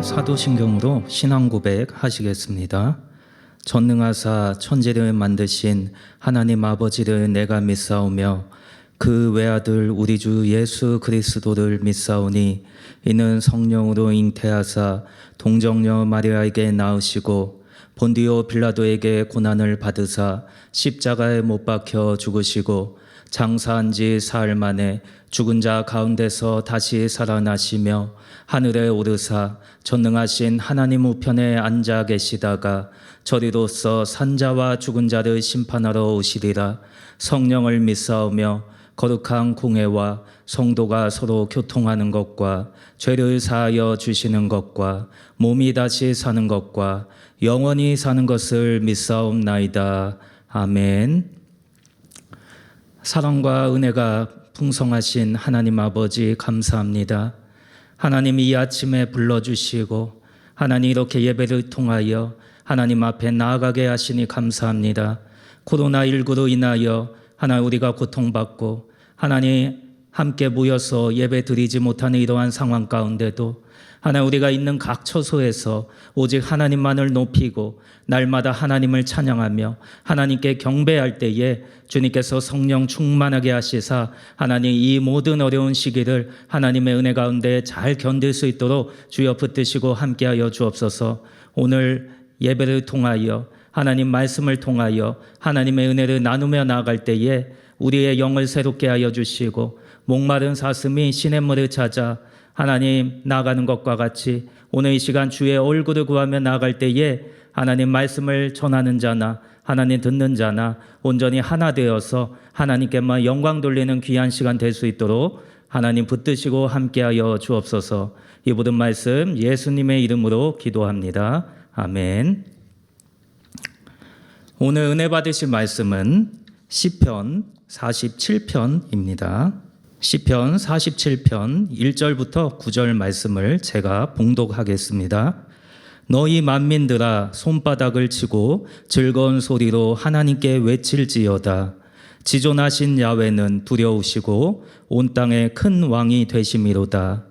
사도신경으로 신앙 고백하시겠습니다. 전능하사 천지를 만드신 하나님 아버지를 내가 믿사오며 그 외아들 우리 주 예수 그리스도를 믿사오니 이는 성령으로 잉태하사 동정녀 마리아에게 낳으시고 본디오 빌라도에게 고난을 받으사 십자가에 못 박혀 죽으시고 장사한 지 사흘 만에 죽은 자 가운데서 다시 살아나시며 하늘에 오르사 전능하신 하나님 우편에 앉아 계시다가 저리로서 산자와 죽은 자를 심판하러 오시리라. 성령을 믿사오며 거룩한 공회와 성도가 서로 교통하는 것과 죄를 사하여 주시는 것과 몸이 다시 사는 것과 영원히 사는 것을 믿사옵나이다. 아멘. 사랑과 은혜가 풍성하신 하나님 아버지 감사합니다. 하나님 이 아침에 불러주시고 하나님 이렇게 예배를 통하여 하나님 앞에 나아가게 하시니 감사합니다. 코로나19로 인하여 하나님 우리가 고통받고 하나님 함께 모여서 예배 드리지 못하는 이러한 상황 가운데도 하나님 우리가 있는 각 처소에서 오직 하나님만을 높이고 날마다 하나님을 찬양하며 하나님께 경배할 때에 주님께서 성령 충만하게 하시사 하나님 이 모든 어려운 시기를 하나님의 은혜 가운데 잘 견딜 수 있도록 주여 붙드시고 함께하여 주옵소서. 오늘 예배를 통하여 하나님 말씀을 통하여 하나님의 은혜를 나누며 나아갈 때에 우리의 영을 새롭게 하여 주시고 목마른 사슴이 시냇물을 찾아 하나님 나아가는 것과 같이 오늘 이 시간 주의 얼굴을 구하며 나아갈 때에 하나님 말씀을 전하는 자나 하나님 듣는 자나 온전히 하나 되어서 하나님께만 영광 돌리는 귀한 시간 될 수 있도록 하나님 붙드시고 함께하여 주옵소서. 이 모든 말씀 예수님의 이름으로 기도합니다. 아멘. 오늘 은혜 받으실 말씀은 시편 47편입니다. 시편 47편 1절부터 9절 말씀을 제가 봉독하겠습니다. 너희 만민들아 손바닥을 치고 즐거운 소리로 하나님께 외칠지어다. 지존하신 야훼는 두려우시고 온 땅에 큰 왕이 되심이로다.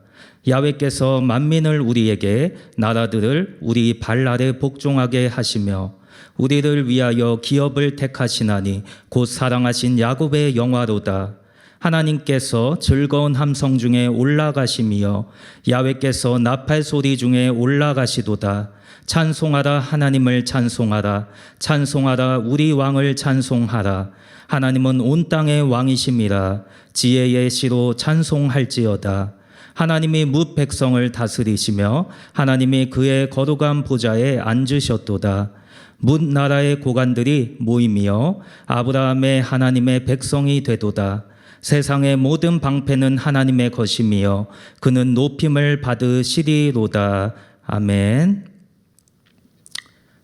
야훼께서 만민을 우리에게 나라들을 우리 발 아래 복종하게 하시며 우리를 위하여 기업을 택하시나니 곧 사랑하신 야곱의 영화로다. 하나님께서 즐거운 함성 중에 올라가시며 야훼께서 나팔 소리 중에 올라가시도다. 찬송하라 하나님을 찬송하라. 찬송하라 우리 왕을 찬송하라. 하나님은 온 땅의 왕이심이라. 지혜의 시로 찬송할지어다. 하나님이 뭇 백성을 다스리시며 하나님이 그의 거룩한 보좌에 앉으셨도다. 뭇 나라의 고관들이 모이며 아브라함의 하나님의 백성이 되도다. 세상의 모든 방패는 하나님의 것이며 그는 높임을 받으시리로다. 아멘.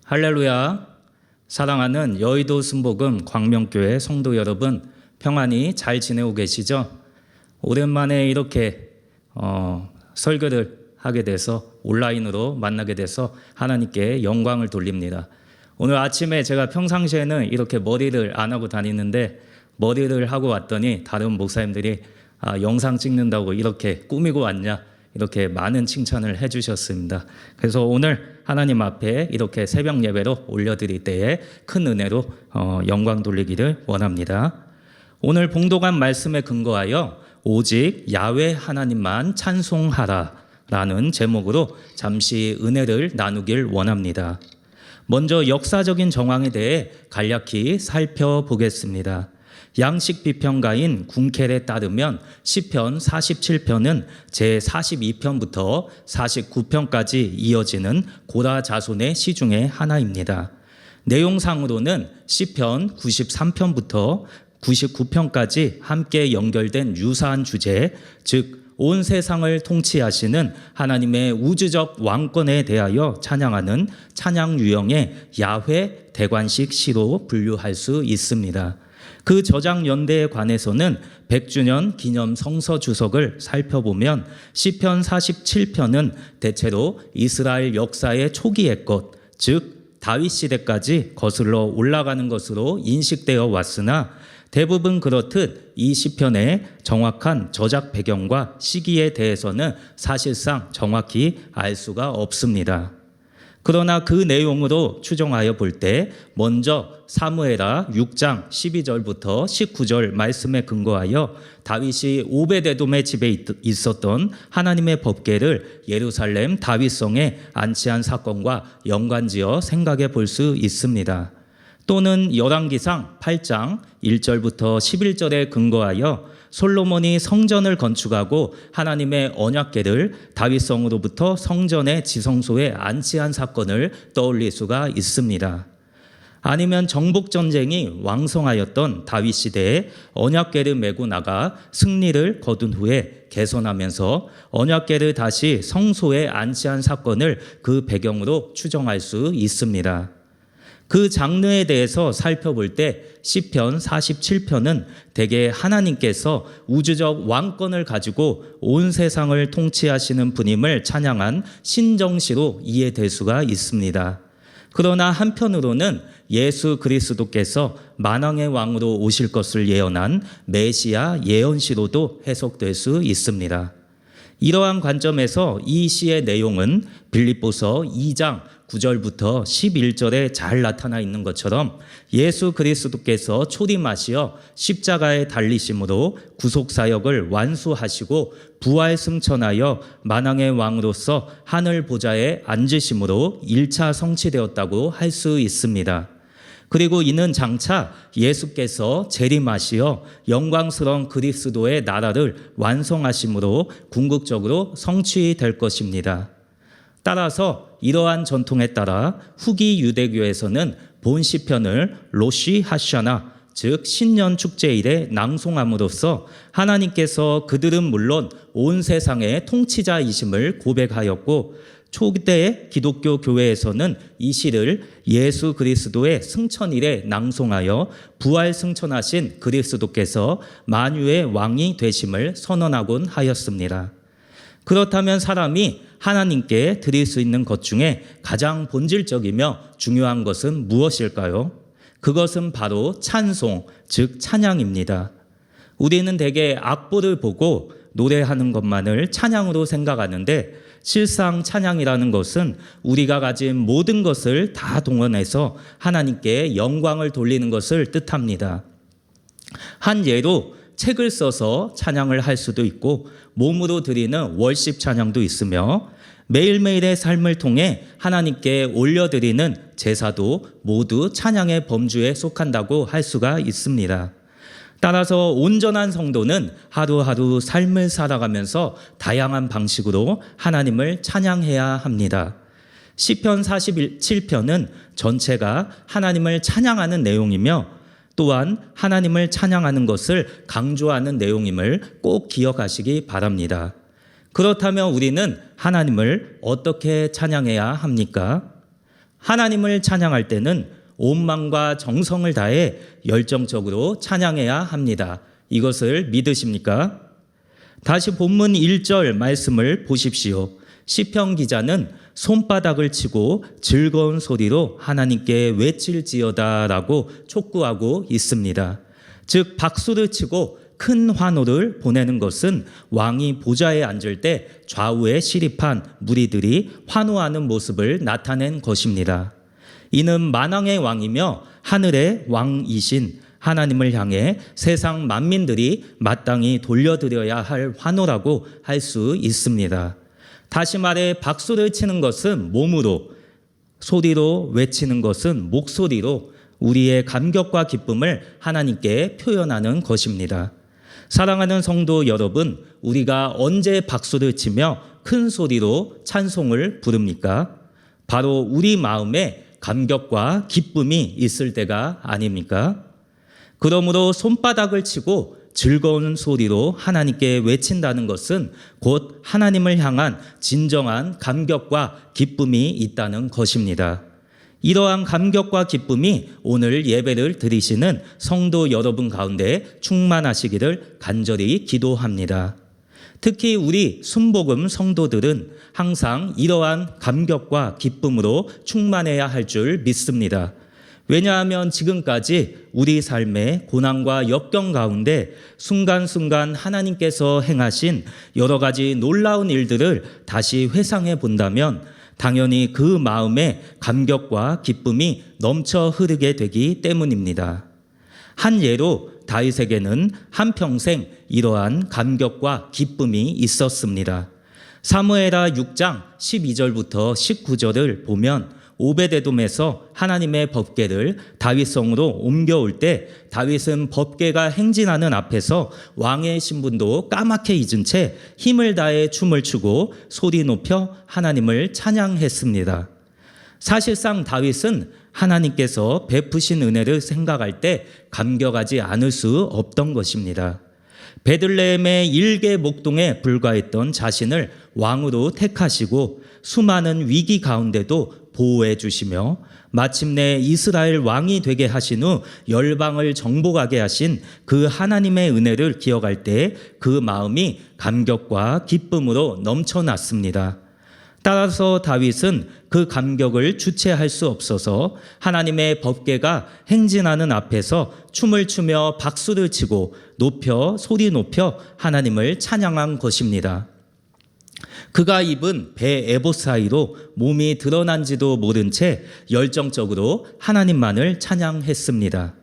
할렐루야. 사랑하는 여의도 순복음 광명교회 성도 여러분, 평안히 잘 지내고 계시죠? 오랜만에 이렇게 설교를 하게 돼서 온라인으로 만나게 돼서 하나님께 영광을 돌립니다. 오늘 아침에 제가 평상시에는 이렇게 머리를 안 하고 다니는데 머리를 하고 왔더니 다른 목사님들이 영상 찍는다고 이렇게 꾸미고 왔냐 이렇게 많은 칭찬을 해주셨습니다. 그래서 오늘 하나님 앞에 이렇게 새벽 예배로 올려드릴 때에 큰 은혜로 영광 돌리기를 원합니다. 오늘 봉독한 말씀에 근거하여 오직 야훼 하나님만 찬송하라 라는 제목으로 잠시 은혜를 나누길 원합니다. 먼저 역사적인 정황에 대해 간략히 살펴보겠습니다. 양식 비평가인 궁켈에 따르면 시편 47편은 제42편부터 49편까지 이어지는 고라 자손의 시 중에 하나입니다. 내용상으로는 시편 93편부터 99편까지 함께 연결된 유사한 주제, 즉 온 세상을 통치하시는 하나님의 우주적 왕권에 대하여 찬양하는 찬양 유형의 야훼 대관식 시로 분류할 수 있습니다. 그 저작 연대에 관해서는 100주년 기념 성서 주석을 살펴보면 시편 47편은 대체로 이스라엘 역사의 초기의 것, 즉 다윗 시대까지 거슬러 올라가는 것으로 인식되어 왔으나 대부분 그렇듯 이 시편의 정확한 저작 배경과 시기에 대해서는 사실상 정확히 알 수가 없습니다. 그러나 그 내용으로 추정하여 볼 때 먼저 사무엘하 6장 12절부터 19절 말씀에 근거하여 다윗이 오베데돔의 집에 있었던 하나님의 법궤를 예루살렘 다윗성에 안치한 사건과 연관지어 생각해 볼 수 있습니다. 또는 열왕기상 8장 1절부터 11절에 근거하여 솔로몬이 성전을 건축하고 하나님의 언약궤를 다윗성으로부터 성전의 지성소에 안치한 사건을 떠올릴 수가 있습니다. 아니면 정복전쟁이 왕성하였던 다윗 시대에 언약궤를 메고 나가 승리를 거둔 후에 개선하면서 언약궤를 다시 성소에 안치한 사건을 그 배경으로 추정할 수 있습니다. 그 장르에 대해서 살펴볼 때 시편 47편은 대개 하나님께서 우주적 왕권을 가지고 온 세상을 통치하시는 분임을 찬양한 신정시로 이해될 수가 있습니다. 그러나 한편으로는 예수 그리스도께서 만왕의 왕으로 오실 것을 예언한 메시아 예언시로도 해석될 수 있습니다. 이러한 관점에서 이 시의 내용은 빌립보서 2장 9절부터 11절에 잘 나타나 있는 것처럼 예수 그리스도께서 초림하시어 십자가에 달리심으로 구속사역을 완수하시고 부활 승천하여 만왕의 왕으로서 하늘 보좌에 앉으심으로 1차 성취되었다고 할 수 있습니다. 그리고 이는 장차 예수께서 재림하시어 영광스러운 그리스도의 나라를 완성하심으로 궁극적으로 성취될 것입니다. 따라서 이러한 전통에 따라 후기 유대교에서는 본 시편을 로시 하샤나, 즉 신년 축제일에 낭송함으로써 하나님께서 그들은 물론 온 세상의 통치자이심을 고백하였고, 초대 기독교 교회에서는 이 시를 예수 그리스도의 승천일에 낭송하여 부활 승천하신 그리스도께서 만유의 왕이 되심을 선언하곤 하였습니다. 그렇다면 사람이 하나님께 드릴 수 있는 것 중에 가장 본질적이며 중요한 것은 무엇일까요? 그것은 바로 찬송, 즉 찬양입니다. 우리는 대개 악보를 보고 노래하는 것만을 찬양으로 생각하는데, 실상 찬양이라는 것은 우리가 가진 모든 것을 다 동원해서 하나님께 영광을 돌리는 것을 뜻합니다. 한 예로 책을 써서 찬양을 할 수도 있고 몸으로 드리는 월십 찬양도 있으며, 매일매일의 삶을 통해 하나님께 올려드리는 제사도 모두 찬양의 범주에 속한다고 할 수가 있습니다. 따라서 온전한 성도는 하루하루 삶을 살아가면서 다양한 방식으로 하나님을 찬양해야 합니다. 시편 47편은 전체가 하나님을 찬양하는 내용이며, 또한 하나님을 찬양하는 것을 강조하는 내용임을 꼭 기억하시기 바랍니다. 그렇다면 우리는 하나님을 어떻게 찬양해야 합니까? 하나님을 찬양할 때는 온 마음과 정성을 다해 열정적으로 찬양해야 합니다. 이것을 믿으십니까? 다시 본문 1절 말씀을 보십시오. 시편 기자는 손바닥을 치고 즐거운 소리로 하나님께 외칠지어다라고 촉구하고 있습니다. 즉 박수를 치고 큰 환호를 보내는 것은 왕이 보좌에 앉을 때 좌우에 시립한 무리들이 환호하는 모습을 나타낸 것입니다. 이는 만왕의 왕이며 하늘의 왕이신 하나님을 향해 세상 만민들이 마땅히 돌려드려야 할 환호라고 할 수 있습니다. 다시 말해 박수를 치는 것은 몸으로, 소리로 외치는 것은 목소리로 우리의 감격과 기쁨을 하나님께 표현하는 것입니다. 사랑하는 성도 여러분, 우리가 언제 박수를 치며 큰 소리로 찬송을 부릅니까? 바로 우리 마음에 감격과 기쁨이 있을 때가 아닙니까? 그러므로 손바닥을 치고 즐거운 소리로 하나님께 외친다는 것은 곧 하나님을 향한 진정한 감격과 기쁨이 있다는 것입니다. 이러한 감격과 기쁨이 오늘 예배를 드리시는 성도 여러분 가운데 충만하시기를 간절히 기도합니다. 특히 우리 순복음 성도들은 항상 이러한 감격과 기쁨으로 충만해야 할 줄 믿습니다. 왜냐하면 지금까지 우리 삶의 고난과 역경 가운데 순간순간 하나님께서 행하신 여러 가지 놀라운 일들을 다시 회상해 본다면 당연히 그 마음에 감격과 기쁨이 넘쳐 흐르게 되기 때문입니다. 한 예로 다윗에게는 한평생 이러한 감격과 기쁨이 있었습니다. 사무엘하 6장 12절부터 19절을 보면 오베데돔에서 하나님의 법궤를 다윗성으로 옮겨올 때 다윗은 법궤가 행진하는 앞에서 왕의 신분도 까맣게 잊은 채 힘을 다해 춤을 추고 소리 높여 하나님을 찬양했습니다. 사실상 다윗은 하나님께서 베푸신 은혜를 생각할 때 감격하지 않을 수 없던 것입니다. 베들레헴의 일개 목동에 불과했던 자신을 왕으로 택하시고 수많은 위기 가운데도 보호해 주시며 마침내 이스라엘 왕이 되게 하신 후 열방을 정복하게 하신 그 하나님의 은혜를 기억할 때 그 마음이 감격과 기쁨으로 넘쳐났습니다. 따라서 다윗은 그 감격을 주체할 수 없어서 하나님의 법궤가 행진하는 앞에서 춤을 추며 박수를 치고 소리 높여 하나님을 찬양한 것입니다. 그가 입은 배 에봇 사이로 몸이 드러난지도 모른 채 열정적으로 하나님만을 찬양했습니다.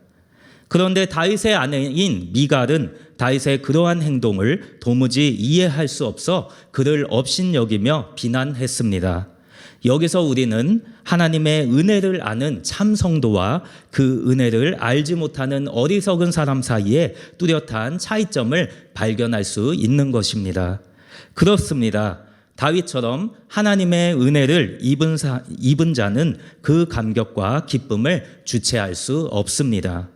그런데 다윗의 아내인 미갈은 다윗의 그러한 행동을 도무지 이해할 수 없어 그를 업신여기며 비난했습니다. 여기서 우리는 하나님의 은혜를 아는 참 성도와 그 은혜를 알지 못하는 어리석은 사람 사이에 뚜렷한 차이점을 발견할 수 있는 것입니다. 그렇습니다. 다윗처럼 하나님의 은혜를 입은 자는 그 감격과 기쁨을 주체할 수 없습니다.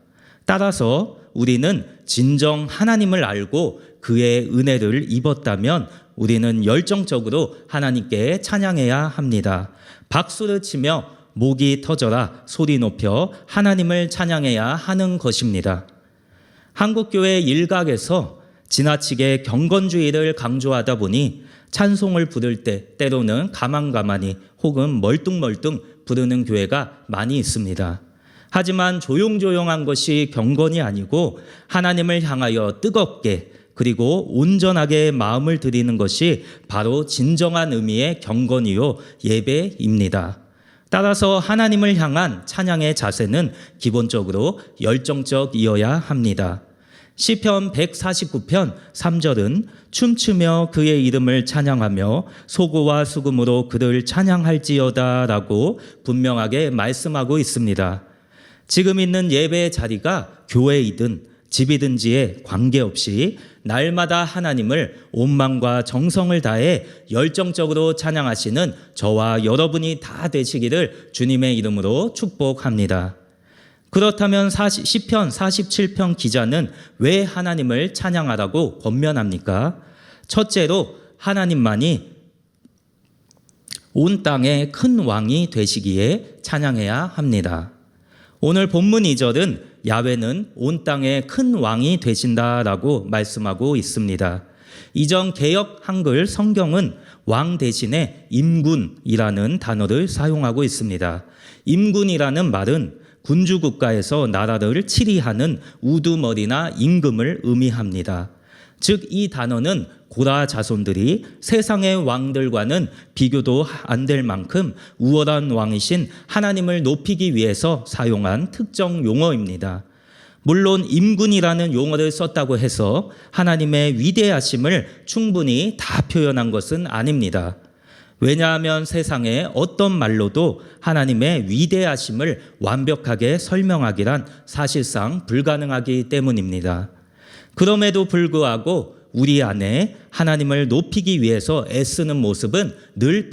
따라서 우리는 진정 하나님을 알고 그의 은혜를 입었다면 우리는 열정적으로 하나님께 찬양해야 합니다. 박수를 치며 목이 터져라 소리 높여 하나님을 찬양해야 하는 것입니다. 한국교회 일각에서 지나치게 경건주의를 강조하다 보니 찬송을 부를 때 때로는 가만가만히 혹은 멀뚱멀뚱 부르는 교회가 많이 있습니다. 하지만 조용조용한 것이 경건이 아니고 하나님을 향하여 뜨겁게 그리고 온전하게 마음을 드리는 것이 바로 진정한 의미의 경건이요 예배입니다. 따라서 하나님을 향한 찬양의 자세는 기본적으로 열정적이어야 합니다. 시편 149편 3절은 춤추며 그의 이름을 찬양하며 소고와 수금으로 그를 찬양할지어다 라고 분명하게 말씀하고 있습니다. 지금 있는 예배의 자리가 교회이든 집이든지에 관계없이 날마다 하나님을 온 마음과 정성을 다해 열정적으로 찬양하시는 저와 여러분이 다 되시기를 주님의 이름으로 축복합니다. 그렇다면 시편 47편 기자는 왜 하나님을 찬양하라고 권면합니까? 첫째로 하나님만이 온 땅의 큰 왕이 되시기에 찬양해야 합니다. 오늘 본문 2절은 야훼는 온 땅의 큰 왕이 되신다라고 말씀하고 있습니다. 이전 개역 한글 성경은 왕 대신에 임군이라는 단어를 사용하고 있습니다. 임군이라는 말은 군주 국가에서 나라를 치리하는 우두머리나 임금을 의미합니다. 즉 이 단어는 고라 자손들이 세상의 왕들과는 비교도 안 될 만큼 우월한 왕이신 하나님을 높이기 위해서 사용한 특정 용어입니다. 물론 임군이라는 용어를 썼다고 해서 하나님의 위대하심을 충분히 다 표현한 것은 아닙니다. 왜냐하면 세상에 어떤 말로도 하나님의 위대하심을 완벽하게 설명하기란 사실상 불가능하기 때문입니다. 그럼에도 불구하고 우리 안에 하나님을 높이기 위해서 애쓰는 모습은 늘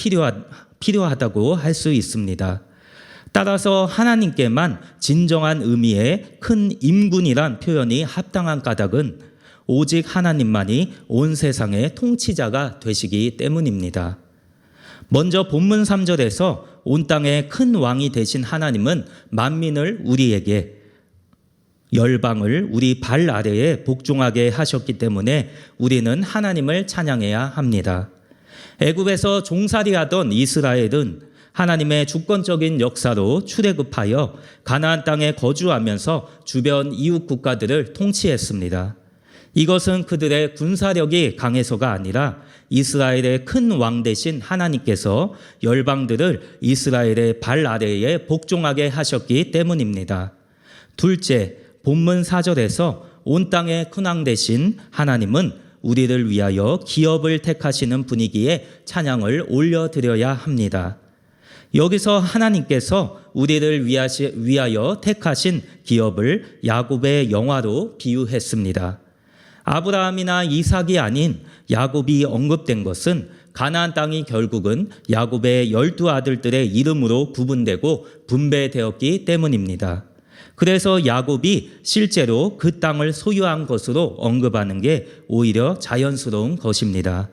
필요하다고 할 수 있습니다. 따라서 하나님께만 진정한 의미의 큰 임군이란 표현이 합당한 까닭은 오직 하나님만이 온 세상의 통치자가 되시기 때문입니다. 먼저 본문 3절에서 온 땅의 큰 왕이 되신 하나님은 만민을 우리에게 열방을 우리 발 아래에 복종하게 하셨기 때문에 우리는 하나님을 찬양해야 합니다. 애굽에서 종살이하던 이스라엘은 하나님의 주권적인 역사로 출애굽하여 가나안 땅에 거주하면서 주변 이웃 국가들을 통치했습니다. 이것은 그들의 군사력이 강해서가 아니라 이스라엘의 큰 왕 되신 하나님께서 열방들을 이스라엘의 발 아래에 복종하게 하셨기 때문입니다. 둘째, 본문 4절에서 온 땅의 큰 왕 되신 하나님은 우리를 위하여 기업을 택하시는 분이기에 찬양을 올려드려야 합니다. 여기서 하나님께서 우리를 위하여 택하신 기업을 야곱의 영화로 비유했습니다. 아브라함이나 이삭이 아닌 야곱이 언급된 것은 가나안 땅이 결국은 야곱의 12아들들의 이름으로 구분되고 분배되었기 때문입니다. 그래서 야곱이 실제로 그 땅을 소유한 것으로 언급하는 게 오히려 자연스러운 것입니다.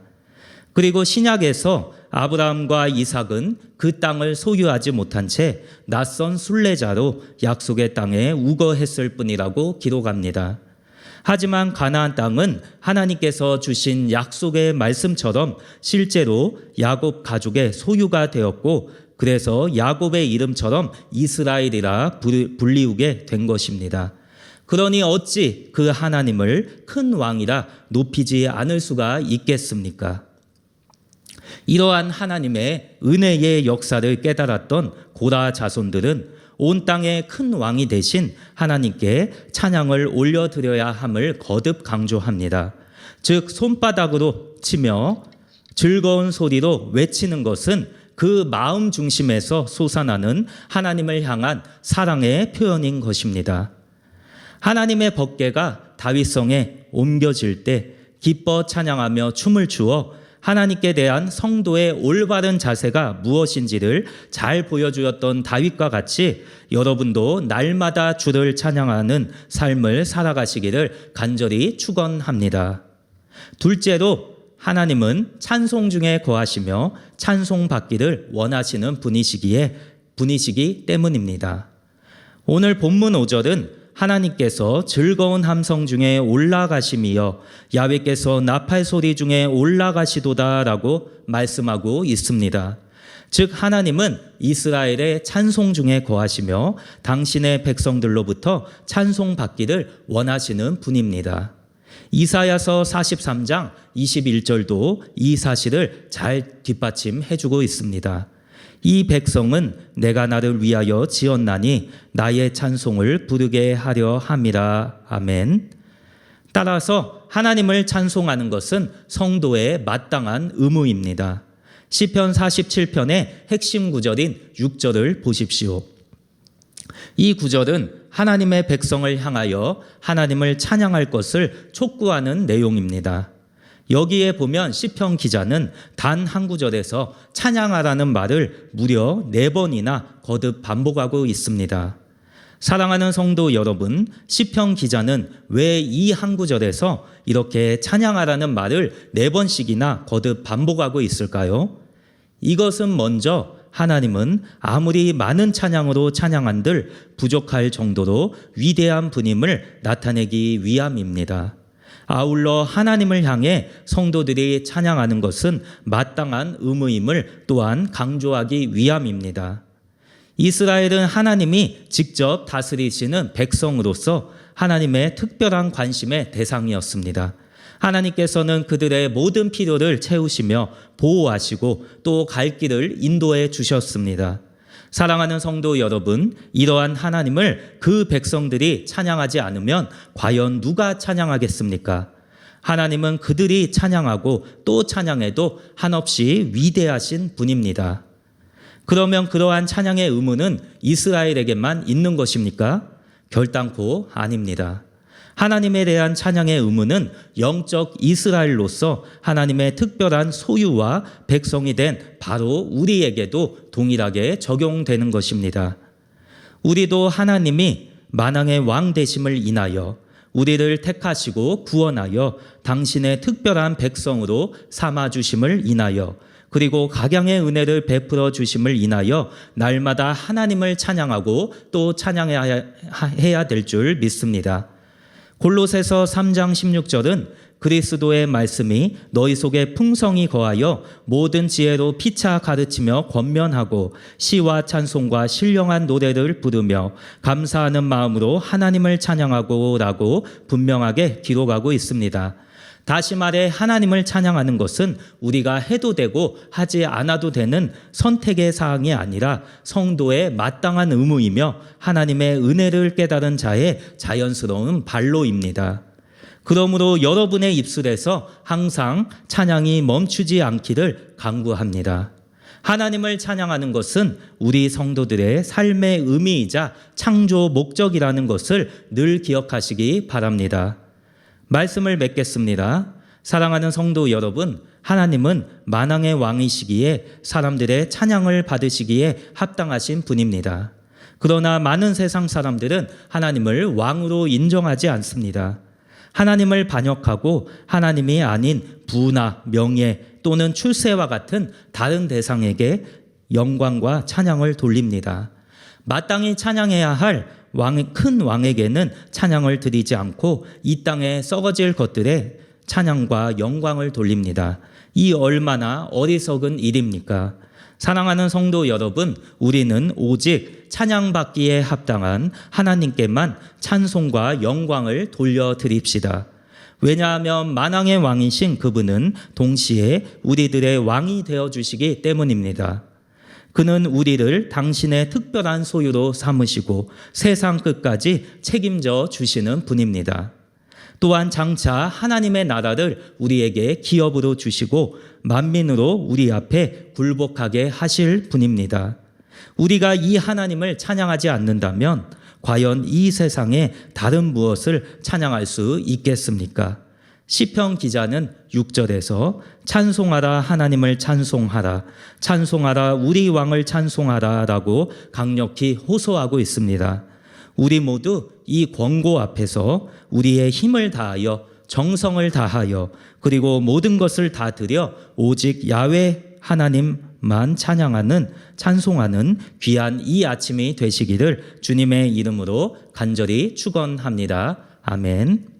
그리고 신약에서 아브라함과 이삭은 그 땅을 소유하지 못한 채 낯선 순례자로 약속의 땅에 우거했을 뿐이라고 기록합니다. 하지만 가나안 땅은 하나님께서 주신 약속의 말씀처럼 실제로 야곱 가족의 소유가 되었고, 그래서 야곱의 이름처럼 이스라엘이라 불리우게 된 것입니다. 그러니 어찌 그 하나님을 큰 왕이라 높이지 않을 수가 있겠습니까? 이러한 하나님의 은혜의 역사를 깨달았던 고라 자손들은 온 땅의 큰 왕이 되신 하나님께 찬양을 올려드려야 함을 거듭 강조합니다. 즉 손바닥으로 치며 즐거운 소리로 외치는 것은 그 마음 중심에서 솟아나는 하나님을 향한 사랑의 표현인 것입니다. 하나님의 법궤가 다윗성에 옮겨질 때 기뻐 찬양하며 춤을 추어 하나님께 대한 성도의 올바른 자세가 무엇인지를 잘 보여주었던 다윗과 같이 여러분도 날마다 주를 찬양하는 삶을 살아가시기를 간절히 축원합니다. 둘째로, 하나님은 찬송 중에 거하시며 찬송받기를 원하시는 분이시기 때문입니다. 오늘 본문 5절은 하나님께서 즐거운 함성 중에 올라가심이여 야훼께서 나팔 소리 중에 올라가시도다라고 말씀하고 있습니다. 즉 하나님은 이스라엘의 찬송 중에 거하시며 당신의 백성들로부터 찬송받기를 원하시는 분입니다. 이사야서 43장 21절도 이 사실을 잘 뒷받침해주고 있습니다. 이 백성은 내가 나를 위하여 지었나니 나의 찬송을 부르게 하려 함이라. 아멘. 따라서 하나님을 찬송하는 것은 성도의 마땅한 의무입니다. 시편 47편의 핵심 구절인 6절을 보십시오. 이 구절은 하나님의 백성을 향하여 하나님을 찬양할 것을 촉구하는 내용입니다. 여기에 보면 시편 기자는 단 한 구절에서 찬양하라는 말을 무려 4번이나 거듭 반복하고 있습니다. 사랑하는 성도 여러분, 시편 기자는 왜 이 한 구절에서 이렇게 찬양하라는 말을 4번씩이나 거듭 반복하고 있을까요? 이것은 먼저 하나님은 아무리 많은 찬양으로 찬양한들 부족할 정도로 위대한 분임을 나타내기 위함입니다. 아울러 하나님을 향해 성도들이 찬양하는 것은 마땅한 의무임을 또한 강조하기 위함입니다. 이스라엘은 하나님이 직접 다스리시는 백성으로서 하나님의 특별한 관심의 대상이었습니다. 하나님께서는 그들의 모든 필요를 채우시며 보호하시고 또 갈 길을 인도해 주셨습니다. 사랑하는 성도 여러분, 이러한 하나님을 그 백성들이 찬양하지 않으면 과연 누가 찬양하겠습니까? 하나님은 그들이 찬양하고 또 찬양해도 한없이 위대하신 분입니다. 그러면 그러한 찬양의 의무는 이스라엘에게만 있는 것입니까? 결단코 아닙니다. 하나님에 대한 찬양의 의무는 영적 이스라엘로서 하나님의 특별한 소유와 백성이 된 바로 우리에게도 동일하게 적용되는 것입니다. 우리도 하나님이 만왕의 왕 되심을 인하여 우리를 택하시고 구원하여 당신의 특별한 백성으로 삼아주심을 인하여 그리고 각양의 은혜를 베풀어 주심을 인하여 날마다 하나님을 찬양하고 또 찬양해야 될 줄 믿습니다. 골로새서 3장 16절은 그리스도의 말씀이 너희 속에 풍성히 거하여 모든 지혜로 피차 가르치며 권면하고 시와 찬송과 신령한 노래를 부르며 감사하는 마음으로 하나님을 찬양하고 라고 분명하게 기록하고 있습니다. 다시 말해 하나님을 찬양하는 것은 우리가 해도 되고 하지 않아도 되는 선택의 사항이 아니라 성도의 마땅한 의무이며 하나님의 은혜를 깨달은 자의 자연스러운 발로입니다. 그러므로 여러분의 입술에서 항상 찬양이 멈추지 않기를 간구합니다. 하나님을 찬양하는 것은 우리 성도들의 삶의 의미이자 창조 목적이라는 것을 늘 기억하시기 바랍니다. 말씀을 맺겠습니다. 사랑하는 성도 여러분, 하나님은 만왕의 왕이시기에 사람들의 찬양을 받으시기에 합당하신 분입니다. 그러나 많은 세상 사람들은 하나님을 왕으로 인정하지 않습니다. 하나님을 반역하고 하나님이 아닌 부나 명예 또는 출세와 같은 다른 대상에게 영광과 찬양을 돌립니다. 마땅히 찬양해야 할 큰 왕에게는 찬양을 드리지 않고 이 땅에 썩어질 것들에 찬양과 영광을 돌립니다. 이 얼마나 어리석은 일입니까? 사랑하는 성도 여러분, 우리는 오직 찬양받기에 합당한 하나님께만 찬송과 영광을 돌려드립시다. 왜냐하면 만왕의 왕이신 그분은 동시에 우리들의 왕이 되어주시기 때문입니다. 그는 우리를 당신의 특별한 소유로 삼으시고 세상 끝까지 책임져 주시는 분입니다. 또한 장차 하나님의 나라를 우리에게 기업으로 주시고 만민으로 우리 앞에 굴복하게 하실 분입니다. 우리가 이 하나님을 찬양하지 않는다면 과연 이 세상에 다른 무엇을 찬양할 수 있겠습니까? 시편 기자는 6절에서 찬송하라 하나님을 찬송하라 찬송하라 우리 왕을 찬송하라 라고 강력히 호소하고 있습니다. 우리 모두 이 권고 앞에서 우리의 힘을 다하여 정성을 다하여 그리고 모든 것을 다 드려 오직 야훼 하나님만 찬송하는 귀한 이 아침이 되시기를 주님의 이름으로 간절히 축원합니다. 아멘.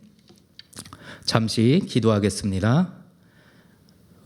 잠시 기도하겠습니다.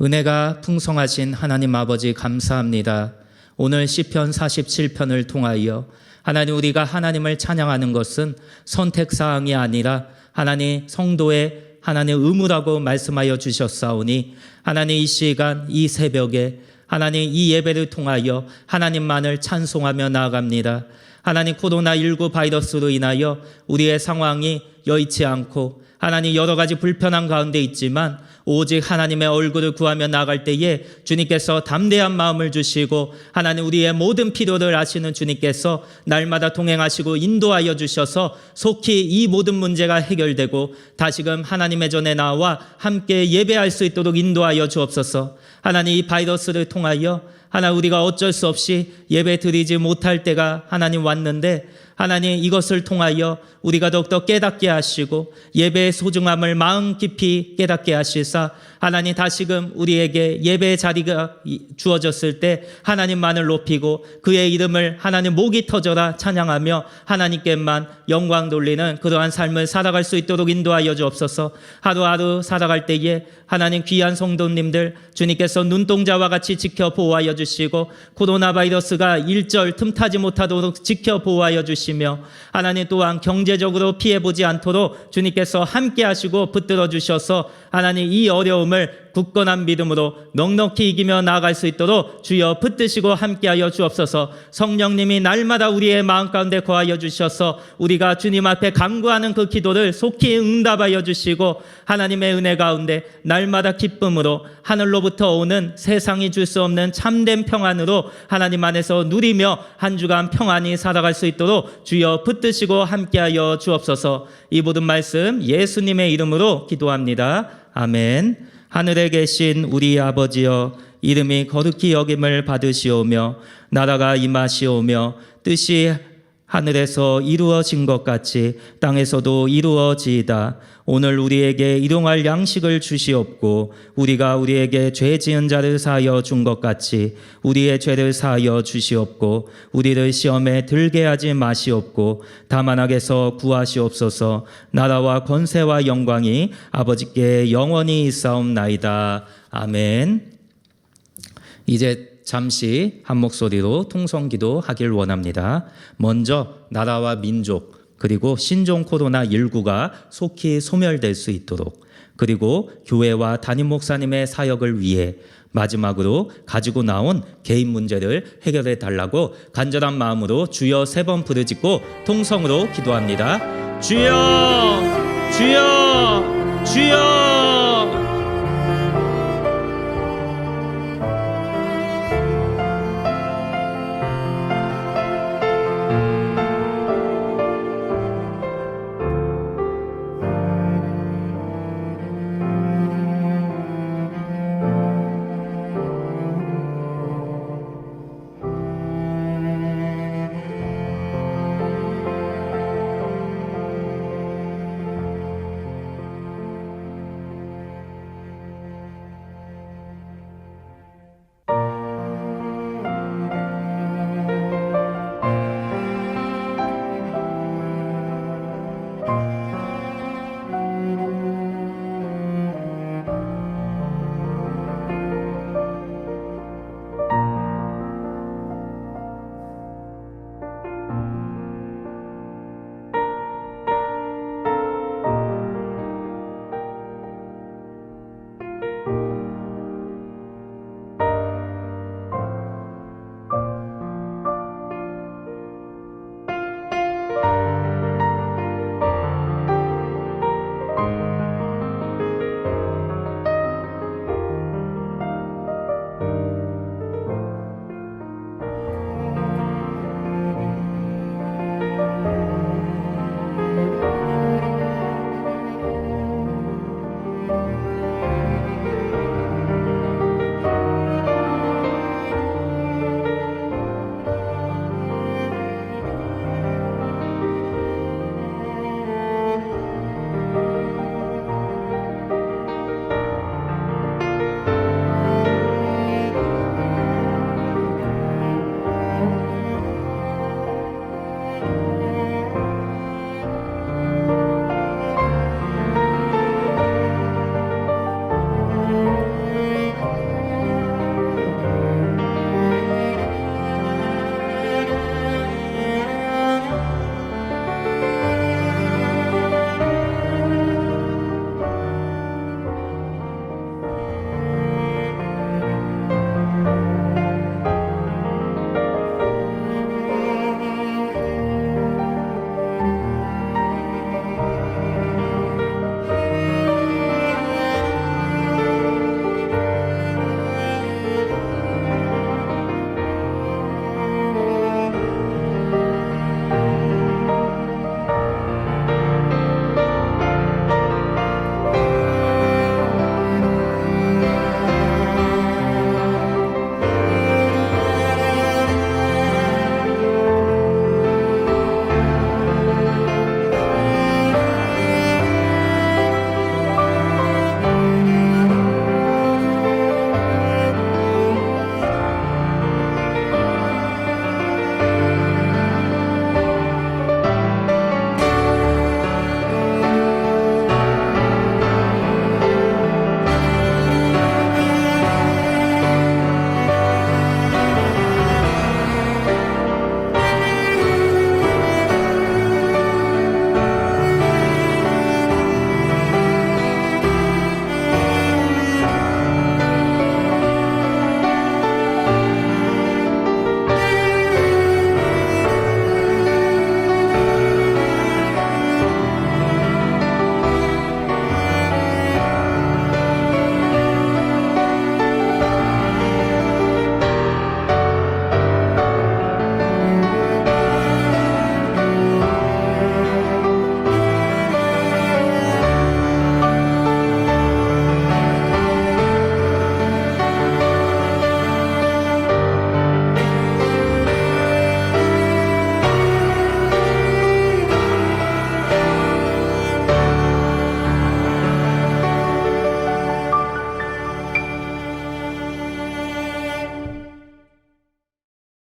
은혜가 풍성하신 하나님 아버지 감사합니다. 오늘 시편 47편을 통하여 하나님 우리가 하나님을 찬양하는 것은 선택사항이 아니라 하나님 성도의 하나님의 의무라고 말씀하여 주셨사오니 하나님 이 시간 이 새벽에 하나님 이 예배를 통하여 하나님만을 찬송하며 나아갑니다. 하나님 코로나19 바이러스로 인하여 우리의 상황이 여의치 않고 하나님 여러 가지 불편한 가운데 있지만 오직 하나님의 얼굴을 구하며 나아갈 때에 주님께서 담대한 마음을 주시고 하나님 우리의 모든 필요를 아시는 주님께서 날마다 동행하시고 인도하여 주셔서 속히 이 모든 문제가 해결되고 다시금 하나님의 전에 나와 함께 예배할 수 있도록 인도하여 주옵소서. 하나님 이 바이러스를 통하여 하나님 우리가 어쩔 수 없이 예배 드리지 못할 때가 하나님 왔는데 하나님 이것을 통하여 우리가 더욱더 깨닫게 하시고 예배의 소중함을 마음 깊이 깨닫게 하시사 하나님 다시금 우리에게 예배의 자리가 주어졌을 때 하나님만을 높이고 그의 이름을 하나님 목이 터져라 찬양하며 하나님께만 영광 돌리는 그러한 삶을 살아갈 수 있도록 인도하여 주옵소서. 하루하루 살아갈 때에 하나님 귀한 성도님들 주님께서 눈동자와 같이 지켜 보호하여 주시고 코로나 바이러스가 일절 틈타지 못하도록 지켜 보호하여 주시며 하나님 또한 경제적으로 피해보지 않도록 주님께서 함께 하시고 붙들어 주셔서 하나님 이 어려움을 굳건한 믿음으로 넉넉히 이기며 나아갈 수 있도록 주여 붙드시고 함께하여 주옵소서. 성령님이 날마다 우리의 마음 가운데 거하여 주셔서 우리가 주님 앞에 간구하는 그 기도를 속히 응답하여 주시고 하나님의 은혜 가운데 날마다 기쁨으로 하늘로부터 오는 세상이 줄 수 없는 참된 평안으로 하나님 안에서 누리며 한 주간 평안히 살아갈 수 있도록 주여 붙드시고 함께하여 주옵소서. 이 모든 말씀 예수님의 이름으로 기도합니다. 아멘. 하늘에 계신 우리 아버지여 이름이 거룩히 여김을 받으시오며 나라가 임하시오며 뜻이 하늘에서 이루어진 것 같이 땅에서도 이루어지이다. 오늘 우리에게 일용할 양식을 주시옵고 우리가 우리에게 죄 지은 자를 사하여 준 것 같이 우리의 죄를 사하여 주시옵고 우리를 시험에 들게 하지 마시옵고 다만 악에서 구하시옵소서. 나라와 권세와 영광이 아버지께 영원히 있사옵나이다. 아멘. 이제 잠시 한 목소리로 통성기도 하길 원합니다. 먼저 나라와 민족 그리고 신종 코로나19가 속히 소멸될 수 있도록, 그리고 교회와 담임 목사님의 사역을 위해 마지막으로 가지고 나온 개인 문제를 해결해 달라고 간절한 마음으로 주여 3번 부르짖고 통성으로 기도합니다. 주여, 주여, 주여.